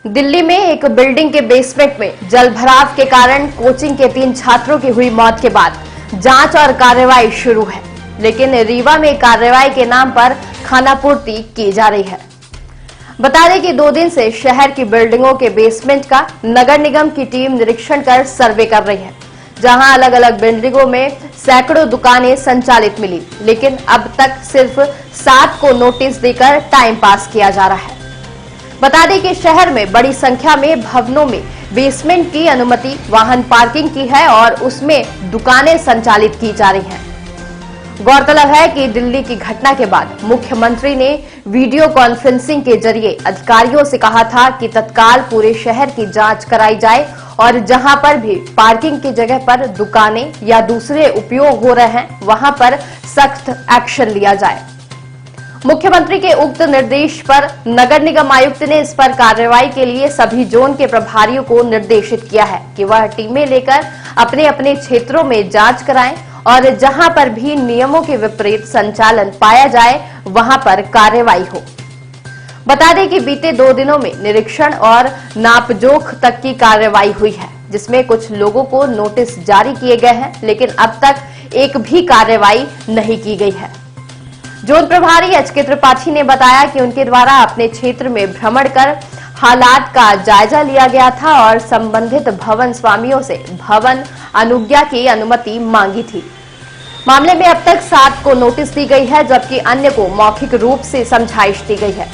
दिल्ली में एक बिल्डिंग के बेसमेंट में जलभराव के कारण कोचिंग के 3 छात्रों की हुई मौत के बाद जांच और कार्रवाई शुरू है, लेकिन रीवा में कार्रवाई के नाम पर खानापूर्ति की जा रही है। बता दें कि 2 दिन से शहर की बिल्डिंगों के बेसमेंट का नगर निगम की टीम निरीक्षण कर सर्वे कर रही है, जहां अलग अलग बिल्डिंगों में सैकड़ों दुकानें संचालित मिली, लेकिन अब तक सिर्फ 7 को नोटिस देकर टाइम पास किया जा रहा है। बता दें कि शहर में बड़ी संख्या में भवनों में बेसमेंट की अनुमति वाहन पार्किंग की है और उसमें दुकानें संचालित की जा रही हैं। गौरतलब है कि दिल्ली की घटना के बाद मुख्यमंत्री ने वीडियो कॉन्फ्रेंसिंग के जरिए अधिकारियों से कहा था कि तत्काल पूरे शहर की जांच कराई जाए और जहां पर भी पार्किंग की जगह पर दुकानें या दूसरे उपयोग हो रहे हैं, वहां पर सख्त एक्शन लिया जाए। मुख्यमंत्री के उक्त निर्देश पर नगर निगम आयुक्त ने इस पर कार्रवाई के लिए सभी जोन के प्रभारियों को निर्देशित किया है कि वह टीमें लेकर अपने अपने क्षेत्रों में जांच कराएं और जहां पर भी नियमों के विपरीत संचालन पाया जाए वहां पर कार्रवाई हो। बता दें कि बीते 2 दिनों में निरीक्षण और नापजोख तक की कार्रवाई हुई है, जिसमें कुछ लोगों को नोटिस जारी किए गए हैं, लेकिन अब तक एक भी कार्रवाई नहीं की गई है। जोन प्रभारी एच.के. त्रिपाठी ने बताया कि उनके द्वारा अपने क्षेत्र में भ्रमण कर हालात का जायजा लिया गया था और संबंधित भवन स्वामियों से भवन अनुज्ञा की अनुमति मांगी थी। मामले में अब तक 7 को नोटिस दी गई है, जबकि अन्य को मौखिक रूप से समझाइश दी गई है।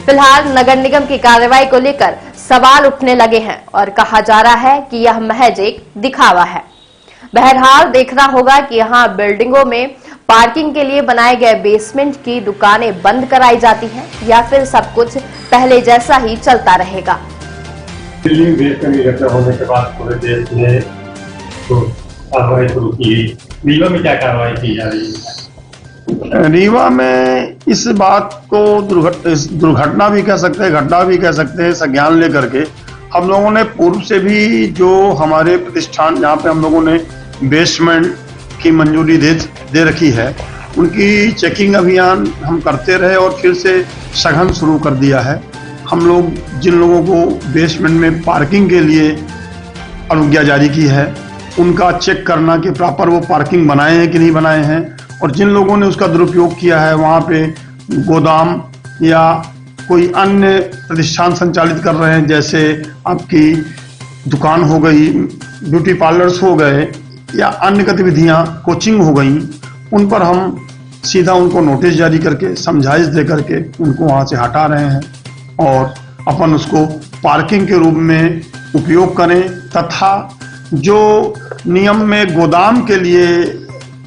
फिलहाल नगर निगम की कार्रवाई को लेकर सवाल उठने लगे हैं और कहा जा रहा है कि यह महज एक दिखावा है। बहरहाल देखना होगा कि यहाँ बिल्डिंगों में पार्किंग के लिए बनाए गए बेसमेंट की दुकानें बंद कराई जाती हैं या फिर सब कुछ पहले जैसा ही चलता रहेगा। दिल्ली बेसमेंट की घटना होने के बाद पूरे देश में तो कार्रवाई शुरू की। रीवा में क्या कार्रवाई की जा रही है? रीवा में इस बात को दुर्घटना भी कह सकते हैं, घटना भी कह सकते हैं, संज्ञान लेकर के हम लोगों ने पूर्व से भी जो हमारे प्रतिष्ठान जहाँ पे हम लोगों ने बेसमेंट की मंजूरी दे रखी है, उनकी चेकिंग अभियान हम करते रहे और फिर से सघन शुरू कर दिया है। हम लोग जिन लोगों को बेसमेंट में पार्किंग के लिए अनुज्ञा जारी की है, उनका चेक करना कि प्रॉपर वो पार्किंग बनाए हैं कि नहीं बनाए हैं, और जिन लोगों ने उसका दुरुपयोग किया है वहाँ पे गोदाम या कोई अन्य प्रतिष्ठान संचालित कर रहे हैं, जैसे आपकी दुकान हो गई, ब्यूटी पार्लर्स हो गए या अन्य गतिविधियां, कोचिंग हो गई, उन पर हम सीधा उनको नोटिस जारी करके समझाइश दे करके उनको वहां से हटा रहे हैं और अपन उसको पार्किंग के रूप में उपयोग करें, तथा जो नियम में गोदाम के लिए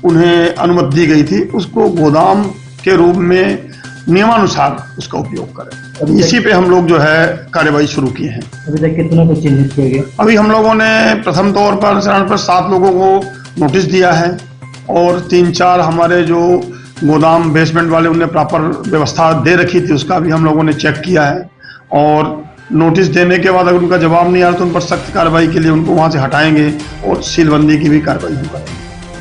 उन्हें अनुमति दी गई थी उसको गोदाम के रूप में नियमानुसार उसका उपयोग करें। इसी पे हम लोग जो है कार्रवाई शुरू किए हैं। अभी तक कितना को चिन्हित किया गया? अभी हम लोगों ने प्रथम तौर पर चरण पर 7 लोगों को नोटिस दिया है और 3-4 हमारे जो गोदाम बेसमेंट वाले उन्हें प्रॉपर व्यवस्था दे रखी थी उसका भी हम लोगों ने चेक किया है, और नोटिस देने के बाद अगर उनका जवाब नहीं आ रहा तो उन पर सख्त कार्रवाई के लिए उनको वहां से हटाएंगे और सीलबंदी की भी कार्रवाई करेंगे।